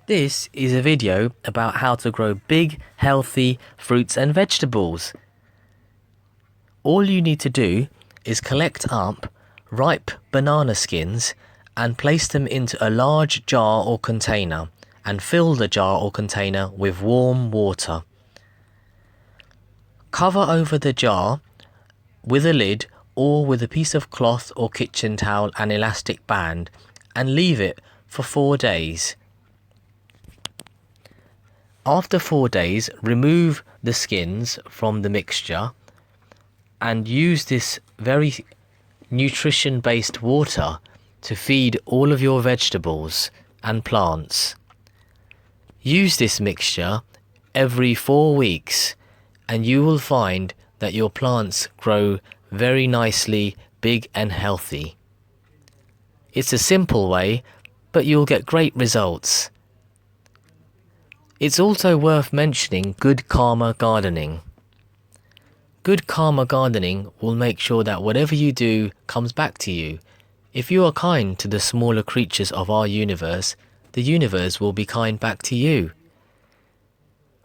This is a video about how to grow big, healthy fruits and vegetables. All you need to do is collect up ripe banana skins and place them into a large jar or container and fill the jar or container with warm water. Cover over the jar with a lid or with a piece of cloth or kitchen towel and elastic band and leave it for 4 days. After 4 days, remove the skins from the mixture and use this very nutrition-based water to feed all of your vegetables and plants. Use this mixture every 4 weeks and you will find that your plants grow very nicely, big and healthy. It's a simple way, but you'll get great results. It's also worth mentioning good karma gardening. Good karma gardening will make sure that whatever you do comes back to you. If you are kind to the smaller creatures of our universe, the universe will be kind back to you.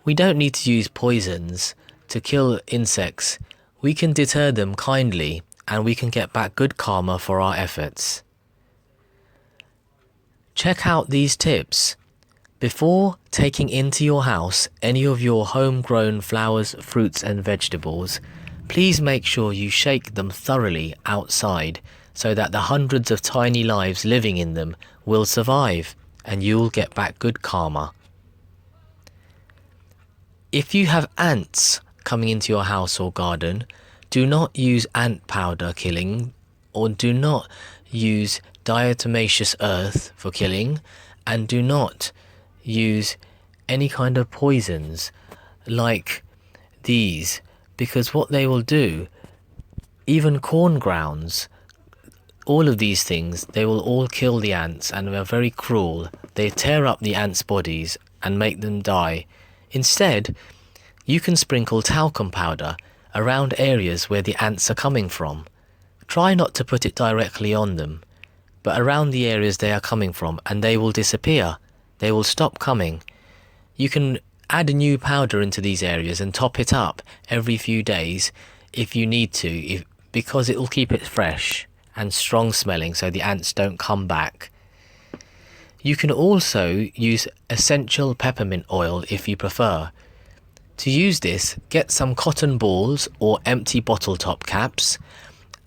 We don't need to use poisons to kill insects. We can deter them kindly and we can get back good karma for our efforts. Check out these tips. Before taking into your house any of your homegrown flowers, fruits and vegetables, please make sure you shake them thoroughly outside so that the hundreds of tiny lives living in them will survive and you'll get back good karma. If you have ants coming into your house or garden, do not use ant powder killing or do not use diatomaceous earth for killing, and do not use any kind of poisons like these, because what they will do, even corn grounds, all of these things, they will all kill the ants and are very cruel. They tear up the ants' bodies and make them die. Instead, you can sprinkle talcum powder around areas where the ants are coming from. Try not to put it directly on them, but around the areas they are coming from, and they will disappear. They will stop coming. You can add a new powder into these areas and top it up every few days if you need to, because it will keep it fresh and strong smelling so the ants don't come back. You can also use essential peppermint oil if you prefer. To use this, get some cotton balls or empty bottle top caps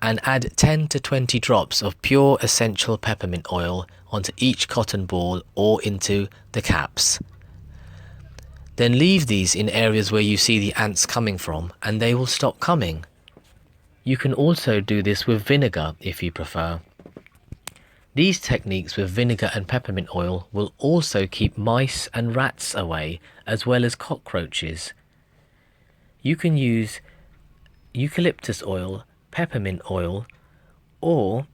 and add 10 to 20 drops of pure essential peppermint oil onto each cotton ball or into the caps. Then leave these in areas where you see the ants coming from and they will stop coming. You can also do this with vinegar if you prefer. These techniques with vinegar and peppermint oil will also keep mice and rats away, as well as cockroaches. You can use eucalyptus oil, peppermint oil, or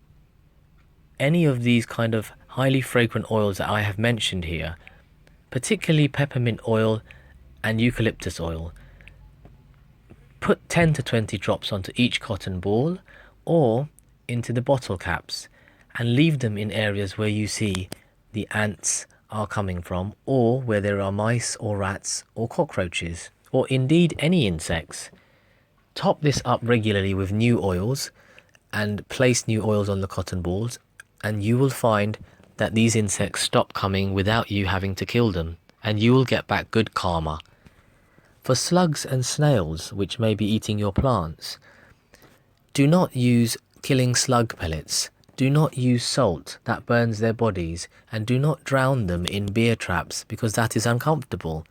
any of these kind of highly fragrant oils that I have mentioned here, particularly peppermint oil and eucalyptus oil. Put 10 to 20 drops onto each cotton ball or into the bottle caps and leave them in areas where you see the ants are coming from, or where there are mice or rats or cockroaches, or indeed any insects. Top this up regularly with new oils and place new oils on the cotton balls, and you will find that these insects stop coming without you having to kill them, and you will get back good karma. For slugs and snails which may be eating your plants, do not use killing slug pellets. Do not use salt that burns their bodies, and do not drown them in beer traps because that is uncomfortable.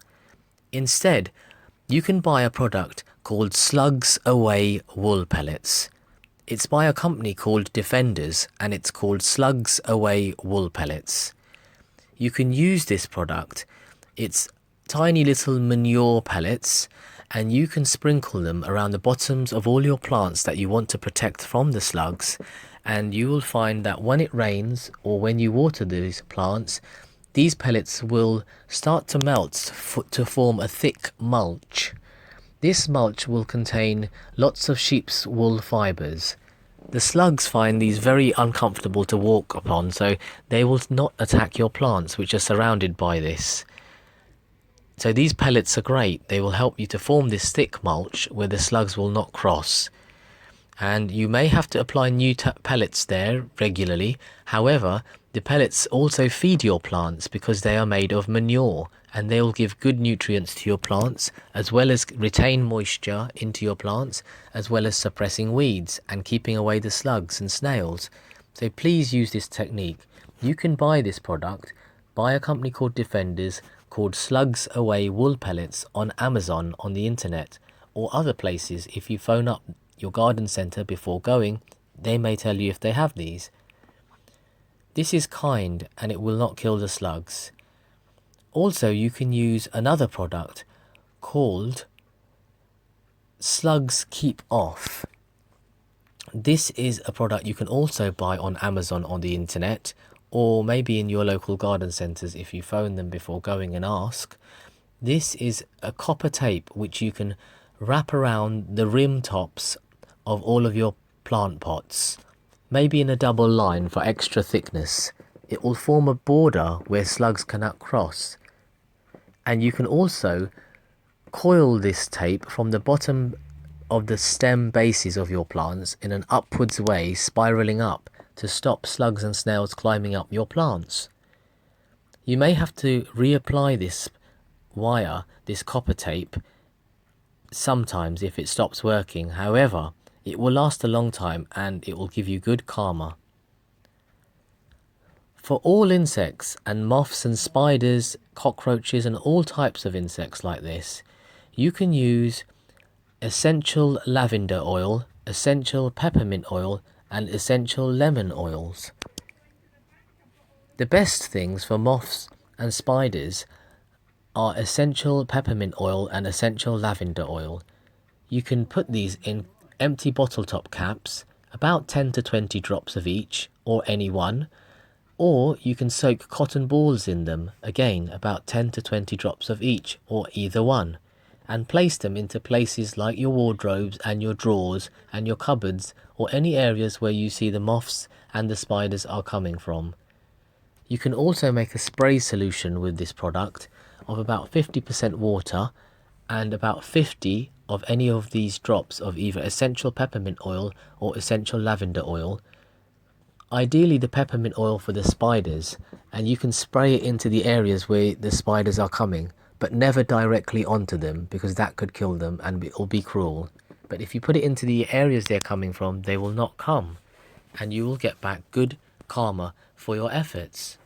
Instead, you can buy a product called Slugs Away wool pellets. It's by a company called Defenders and it's called Slugs Away wool pellets. You can use this product. It's tiny little manure pellets and you can sprinkle them around the bottoms of all your plants that you want to protect from the slugs, and you will find that when it rains or when you water these plants, these pellets will start to melt to form a thick mulch. This mulch will contain lots of sheep's wool fibres. The slugs find these very uncomfortable to walk upon, so they will not attack your plants which are surrounded by this. So these pellets are great. They will help you to form this thick mulch where the slugs will not cross. And you may have to apply new pellets there regularly. However, the pellets also feed your plants because they are made of manure, and they will give good nutrients to your plants, as well as retain moisture into your plants, as well as suppressing weeds and keeping away the slugs and snails. So please use this technique. You can buy this product by a company called Defenders, called Slugs Away Wool Pellets, on Amazon on the internet, or other places. If you phone up your garden centre before going, they may tell you if they have these. This is kind and it will not kill the slugs. Also, you can use another product called Slugs Keep Off. This is a product you can also buy on Amazon on the internet, or maybe in your local garden centres if you phone them before going and ask. This is a copper tape which you can wrap around the rim tops of all of your plant pots, maybe in a double line for extra thickness. It will form a border where slugs cannot cross. And you can also coil this tape from the bottom of the stem bases of your plants in an upwards way, spiraling up to stop slugs and snails climbing up your plants. You may have to reapply this wire, this copper tape, sometimes if it stops working. However, it will last a long time and it will give you good karma. For all insects and moths and spiders, cockroaches and all types of insects like this, you can use essential lavender oil, essential peppermint oil and essential lemon oils. The best things for moths and spiders are essential peppermint oil and essential lavender oil. You can put these in empty bottle top caps, about 10 to 20 drops of each, or any one, or you can soak cotton balls in them, again about 10 to 20 drops of each, or either one, and place them into places like your wardrobes and your drawers and your cupboards, or any areas where you see the moths and the spiders are coming from. You can also make a spray solution with this product of about 50% water and about 50 of any of these drops of either essential peppermint oil or essential lavender oil. Ideally the peppermint oil for the spiders, and you can spray it into the areas where the spiders are coming, but never directly onto them because that could kill them and it will be cruel. But if you put it into the areas they're coming from, they will not come, and you will get back good karma for your efforts.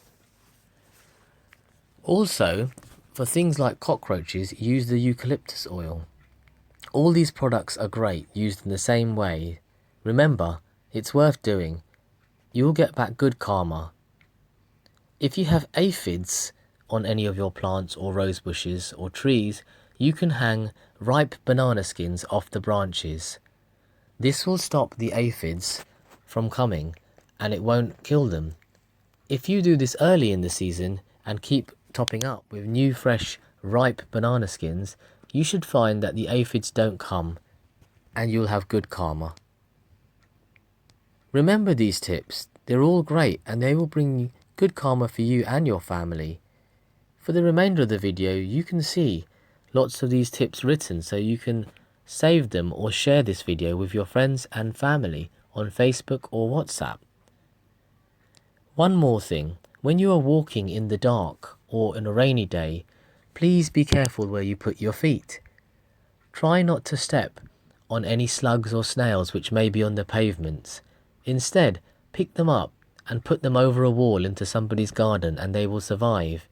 Also, for things like cockroaches, use the eucalyptus oil. All these products are great, used in the same way. Remember, it's worth doing. You will get back good karma. If you have aphids on any of your plants or rose bushes or trees, you can hang ripe banana skins off the branches. This will stop the aphids from coming and it won't kill them. If you do this early in the season and keep topping up with new fresh ripe banana skins, you should find that the aphids don't come and you'll have good karma. Remember these tips, they're all great and they will bring good karma for you and your family. For the remainder of the video, you can see lots of these tips written, so you can save them or share this video with your friends and family on Facebook or WhatsApp. One more thing, when you are walking in the dark or on a rainy day, please be careful where you put your feet. Try not to step on any slugs or snails which may be on the pavements. Instead, pick them up and put them over a wall into somebody's garden and they will survive.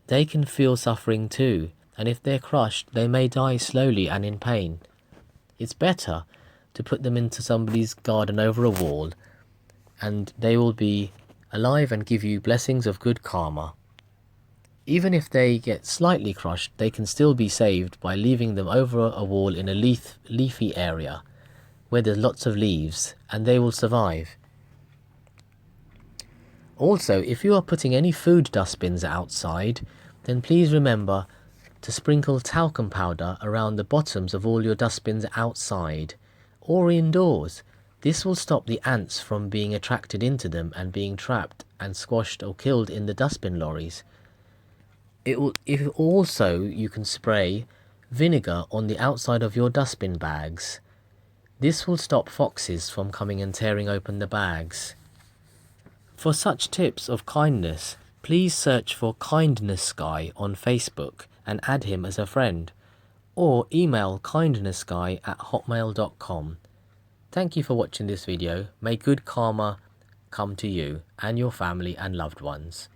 They can feel suffering too, and if they're crushed, they may die slowly and in pain. It's better to put them into somebody's garden over a wall and they will be alive and give you blessings of good karma. Even if they get slightly crushed, they can still be saved by leaving them over a wall in a leafy area where there's lots of leaves, and they will survive. Also, if you are putting any food dustbins outside, then please remember to sprinkle talcum powder around the bottoms of all your dustbins outside or indoors, This will stop the ants from being attracted into them and being trapped and squashed or killed in the dustbin lorries. You can spray vinegar on the outside of your dustbin bags. This will stop foxes from coming and tearing open the bags. For such tips of kindness, please search for Kindness Guy on Facebook and add him as a friend, or email kindnessguy@hotmail.com. Thank you for watching this video. May good karma come to you and your family and loved ones.